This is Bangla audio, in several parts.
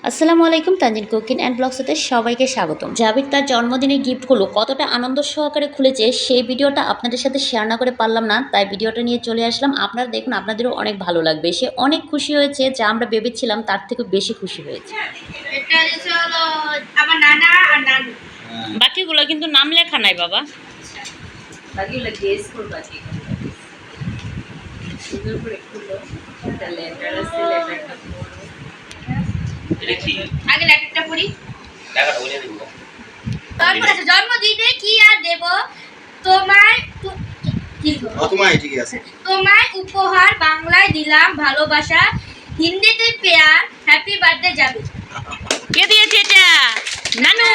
আসসালামু আলাইকুম, তানজিন কুকিং অ্যান্ড ব্লগসতে সবাইকে স্বাগতম। জাবির তার জন্মদিনের গিফটগুলো কতটা আনন্দ সহকারে খুলেছে সেই ভিডিওটা আপনাদের সাথে শেয়ার না করে পারলাম না, তাই ভিডিওটা নিয়ে চলে আসলাম। আপনারা দেখুন, আপনাদেরও অনেক ভালো লাগবে। সে অনেক খুশি হয়েছে, যা আমরা ভেবেছিলাম তার থেকে বেশি খুশি হয়েছে। আমার নানা আর নানু। বাকিগুলো কিন্তু নাম লেখা নাই বাবা। বাকিগুলো গেস করবা ঠিক আছে। সুন্দর করে খুলো। একটা লেটার আছে, লেটারটা পড়ো। এটা কি? আগে লেটারটা পড়ি। টাকাটা বলে দিব। তারপর আছে জন্মদিনে কি আর দেব তোমায় কি তোমায় ঠিক আছে। তোমায় উপহার বাংলায় দিলাম ভালোবাসা, হিন্দিতে পেয়ার, হ্যাপি বার্থডে যাবে। কে দিয়েছে এটা? নানু।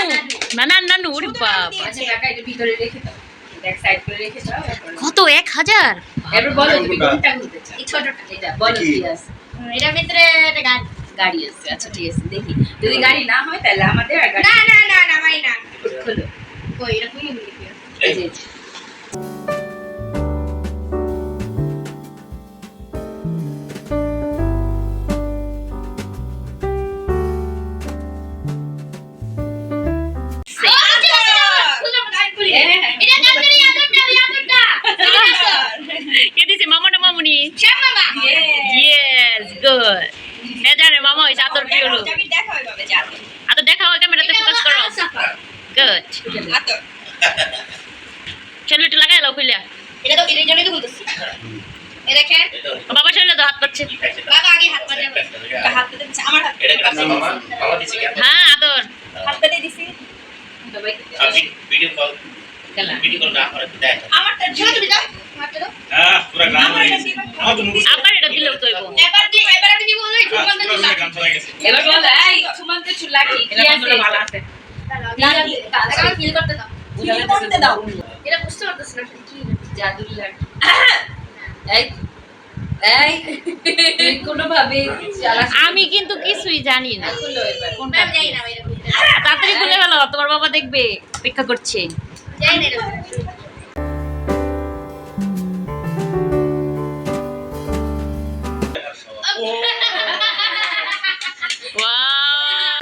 নানু ওরে বাবা, আচ্ছা টাকা এটা ভিতরে রেখে দাও। ব্যাক সাইড করে রেখে দাও। কত 1000? এবার বলো তুমি কোনটা খুলতে চাও? এই ছোটটা এটা বলো কি আছে। এটার ভিতরে একটা গাড়ি আছে। আচ্ছা ঠিক আছে, দেখি যদি গাড়ি না হয় তাহলে আমাদের আর গাড়ি না ভাই না খোলো। কই এটা খুলে কি এই যে কে দিয়েছে? মামা না মামুনি? Yes, good. হ্যাঁ জানে মামা ওই চাদর কি হলো? আদর দেখাও, ক্যামেরাতে ফোকাস করো। গুড। চলো একটু লাগাই লাও খুলে। এটা তো এর জন্যই তো বলতেছি। এই দেখেন বাবা চলে তো হাত পাচ্ছে। বাবা আগে হাত পাতে হাত পাতে দিচ্ছে আমার হাত এটা কি মামা? মামা দিছে কি? হ্যাঁ আদর। হাত পাতে দিছি আপনি ভিডিও কল না করে দেখ। আমারটা ঝুলে তুমি দাও আমারটা দাও পুরো গান হয়ে গেছে। আমার তো মুখ আবার এটা দিলেও তো হইব। এবার আমি দিব ওই সুমন্ত পুরো দিলা গান চলে গেছে। এবার বল এই সুমন্ত চুলা কি আছে ভালো আছে এটা ফিল করতে দাও ফিল করতে দাও এটা বুঝতে পারতেছ না কি জাদুর লাড়ি এই এই তুই কোনো ভাবে চালা আমি কিন্তু কিছুই জানি না। খুলো এবার কোনটা আমি জানি না এটা তাড়াতাড়ি খুলে ফেলো, তোমার বাবা দেখবে, অপেক্ষা করছে। জানি না এটা Wow!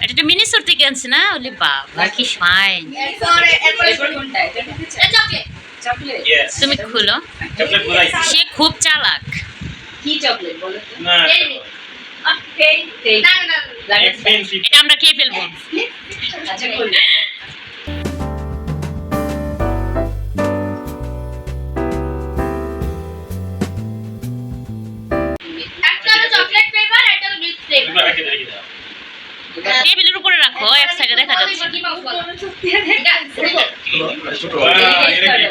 এটা তো মিনিসোর থেকে আনছে না? ওলে বাবা কি ফাইন। এরপরে কোনটা এটা চকলেট চকলেট ইয়েস। তুমি খুলো। চকলেট গুলাই। সে খুব চালাক। কি চকলেট বলো তো না। না এক্সপেন্সিভ। এটা আমরা খেয়ে ফেলবো। আচ্ছা খুলো একটা হলো চকলেট ফ্লেভার একটা হলো মিল্ক ফ্লেভার এবার রেখে দাও। টেবিলের উপরে রাখো, এক সাইডে দেখা যাচ্ছে। ছোট। এটা কি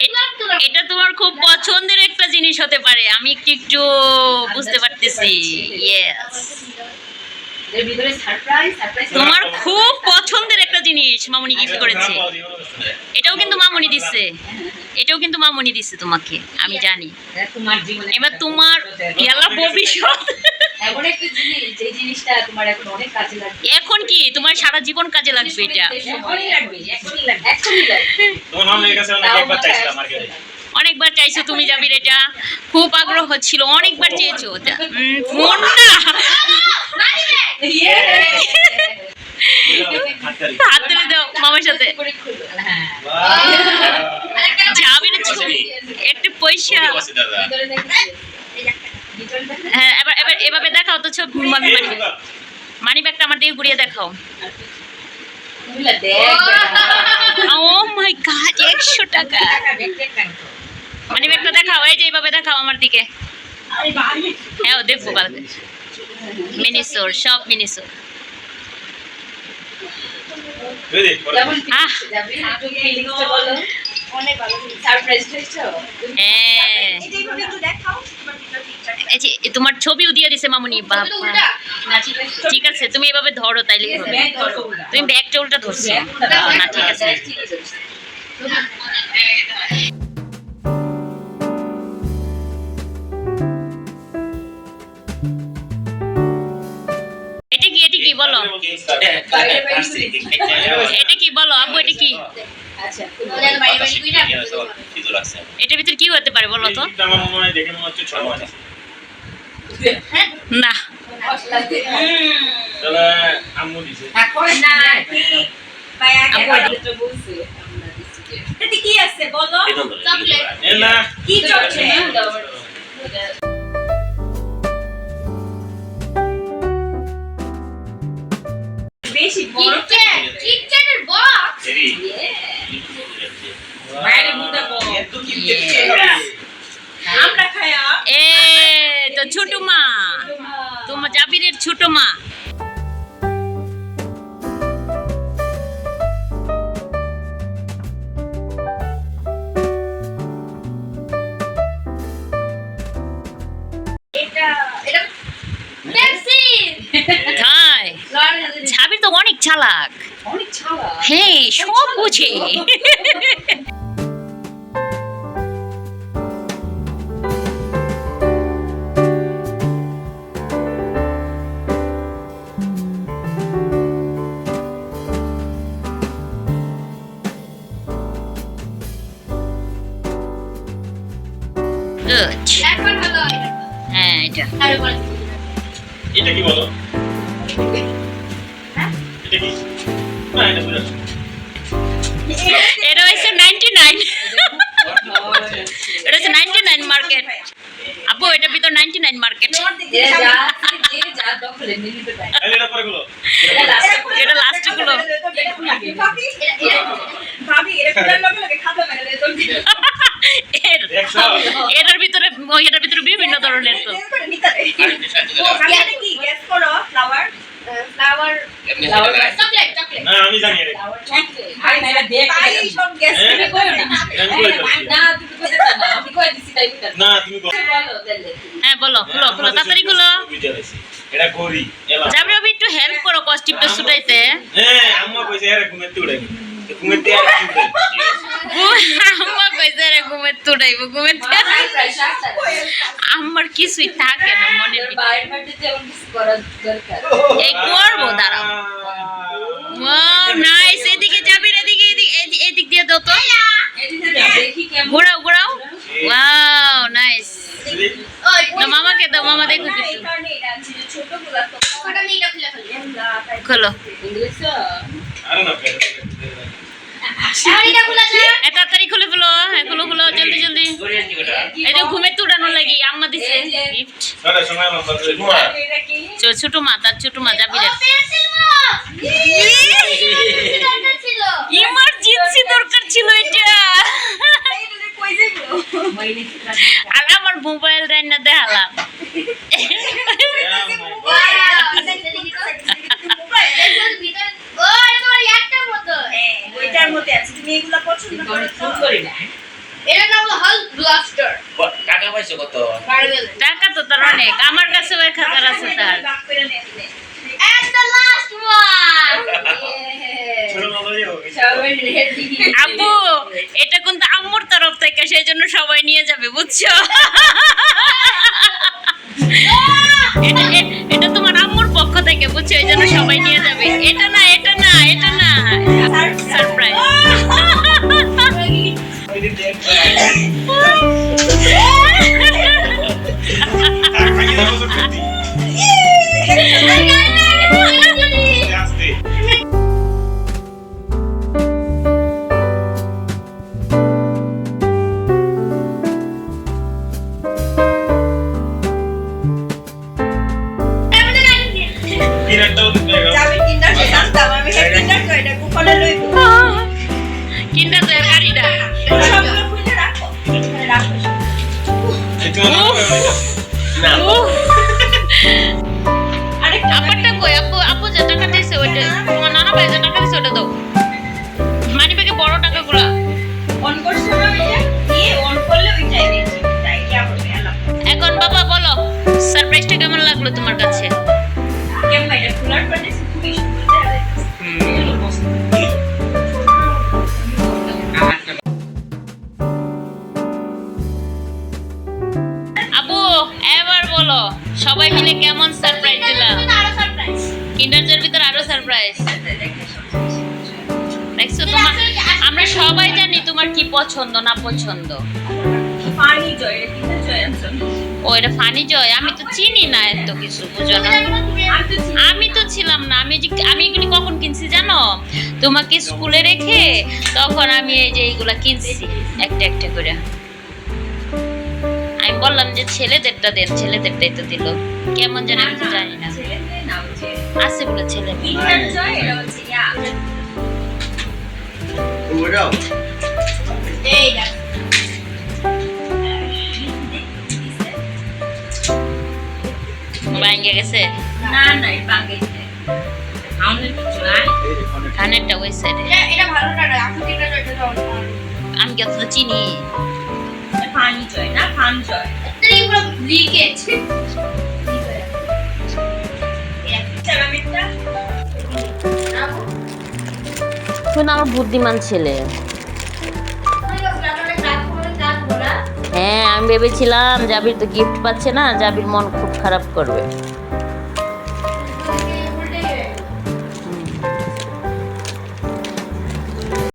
বাবা? এটা তোমার খুব পছন্দের একটা জিনিস হতে পারে, আমি একটু একটু বুঝতে পারতেছি। ইয়েস, তোমার খুব পছন্দের একটা জিনিস মামুনি গিফট করেছে। এটাও কিন্তু মামুনি দিচ্ছে, এটাও কিন্তু মামুনি দিচ্ছে তোমাকে, আমি জানি। এবার তোমার গেলা ভবিষ্যৎ। এমন একটা জিনিস যে জিনিসটা তোমার এখন অনেক কাজে লাগবে এখন কি তোমার সারা জীবন কাজে লাগবে এটা। এখনই লাগবে এখনই লাগবে তোমার মামার কাছে অনেক একবার চাইছিলাম মার্কেটে। অনেকবার চাইছো তুমি, জাবির এটা খুব আগ্রহ ছিল, অনেকবার চেয়েছো ফোনটা। হাত তুলে দাও মামার সাথে। জাবির ছবি, একটা পয়সা। হ্যাঁ এবার এবার এভাবে দেখাও তো ছবি। মানি ব্যাগটা আমার দিকে ঘুরিয়ে দেখাও। ও মাই গড, 100 টাকা। মানি ব্যাগটা দেখাও, এই যে এইভাবে দেখাও আমার দিকে। হ্যাঁ দেখবো ভালো করে। মিনিসোর, সব মিনিসোর। এই যে তোমার ছবিও দিয়ে দিছে মামুনি। বাবা ঠিক আছে, তুমি এভাবে ধরো তাইলে হবে। তুমি ব্যাগটা উল্টা ধরছো না, ঠিক আছে। এটা কি, এটা কি বলো? এটা কি বলো আব্বু, এটা কি? এটার ভিতরে কি হতে পারে বলো তো? আমার মনে হয় দেখে মনে হচ্ছে ছোট আছে। না তাহলে আম্মু দিছে না ঠিক ভাই আগে এটা বলছে আমরা দিছি যে এতে কি আছে বলো চকলেট এ না কি চলছে বেশি বড় কিটক্যাটের বক্স এরি বাইরে মুদা বক্স এত কি দেখছে আমরা খায়া এ তো ছোট মা তোমার জাবিরের ছোট মা এটা এটা পেপসি তাই জাবির তো অনেক চালাক অনেক ছাড়া হ্যাঁ সব বুঝে Good. এখন হলো হ্যাঁ এটা আরে বল এটা কি বলো এটা কি না এটা বুঝা এটা হচ্ছে 99 এটা হচ্ছে 99 মার্কেট আপু এটা ভিতর 99 মার্কেট যে যা দখলে নিতে পারে এটা পরে গুলো এটা লাস্ট গুলো ভাবি এটা পুরার লগে লগে খাতা মেরে তো এটার ভিতরে বিভিন্ন ধরনের তো কি গেস করো ফ্লাওয়ার ফ্লাওয়ার চকলেট চকলেট না আমি জানি এটা ভাই না দেখ তাই সব গেস হ্যাঁ? করে এটা আমি কই দিছি না তুমি কইতে না আমি কই দিছি তাই কইতা না তুমি কই বলো দেলে হ্যাঁ বলো খুলো তাড়াতাড়ি খুলো এটা করি এলা যাবে আমি একটু হেল্প করো কস্টিপটা ছুটাইতে হ্যাঁ আম্মা কইছে এর ঘুমেতে উড়াই ঘুমেতে আর আম্মা কইছে রে ঘুমেতে উঠাইবো ঘুমেতে আমার কিছুই থাকে না মনের ভিতরে বাইরে বাইরে যেমন কিছু করার দরকার এই করবো দাঁড়াও ওয়াও নাইস এদিকে যাবি এদিক দিয়ে দাও তো দেখি কেমন ঘোরাও ওয়াও নাইস না মামাকে দাও মামা দেখো এই একটু কারণে এটা আছে যে ছোটগুলা তো ওটা নিয়ে এটা খুলে ফেলি খোলো ইংলিশ আরে না আর এটা খুলে যা তাড়াতাড়ি খুলে ফেলো হ্যাঁ খুলো জলদি এই যে ঘুমেতে উঠানোর লাগি আম্মা দিছে গিফট সারা সময় আমার বাচ্চা ঘুমা এটা কি ছোট মা তার ছোট মা যাবি রে পেন্সিল বক্স এটা ছিল ইমার্জেন্সি দরকার ছিল এটা এইটা কই যাইবো আর আমার মোবাইল রান্না দেখালাম ওইটার মধ্যে আছে তুমি এগুলা পছন্দ করো তো টাকা পাইছো কত টাকা তো তার অনেক আমার কাছেও 1000 আছে তার ভাগ করে নেন ছোট নজরে হবে আপু এটা কিন্তু আম্মুর তরফ থেকে সেই জন্য সবাই নিয়ে যাবে বুঝছো এটা তোমার আম্মুর পক্ষ থেকে বুঝছো এই জন্য সবাই নিয়ে যাবে এটা না সারপ্রাইজ আস্তে কিনারটাও দিতে হবে যাবে কিন্ডার জানতাম আমি কিন্ডার কই এটা গোপনে লইব কিন্ডা তো গাড়িটা সবগুলো খুলে রাখো এখানে রাখো না আরে আমারটা কই আপু যে টাকা দিয়েছে ওইটা তোমার নানা ভাই যে টাকা দিয়েছে ওটা দাও মানি ব্যাগে বড় টাকাগুলা অন করছ না এটা দিয়ে অন করলে ওইটাই দেখি তাই কি হবে আলাদা এখন বাবা বলো সারপ্রাইজটা কেমন লাগলো তোমার কাছে কেমন এটা কুলার করে খুবই সুন্দর আপু এবার বলো সবাই মিলে কেমন সারপ্রাইজ দিলাম কিন্ডারজয়ের ভিতর আরো সারপ্রাইজ দেখছো তোমার আমরা সবাই জানি তোমার কি পছন্দ না পছন্দ পানি জয় এটা কিন্ডার জয় জয় আনছো। ও এটা ফানি জয়, আমি তো চিনি না এত কিছু, বুঝো না। আমি তো ছিলাম না, আমি এগুলি কখন কিনছি জানো? তোমাকে স্কুলে রেখে তখন আমি এই যে এইগুলা কিনছি একটা একটা করে। আমি বললাম যে ছেলেদেরটা দেন, ছেলেদেরটাই তো দিল কেমন যেন, আমি তো জানি না। ছেলেদের না হচ্ছে আছে বলে ছেলে ইন্টার জয়, এটা হচ্ছে ইয়া। এই দেখ। ভাঙ্গে গেছে। না না, এই বাগেছে। আমাদের কিছু নাই। কানেরটা ওই সাইডে। এটা ভালো না, আপনি এটা এটা দাও। আমি কত চিনি। ফানি জয় না, ফান জয়। এগুলো লিকেজ। চালামিটটা শুন, আমার বুদ্ধিমান ছেলে। হ্যাঁ, আমি ভেবেছিলাম জাবির তো গিফট পাচ্ছে না, জাবির মন খুব খারাপ করবে।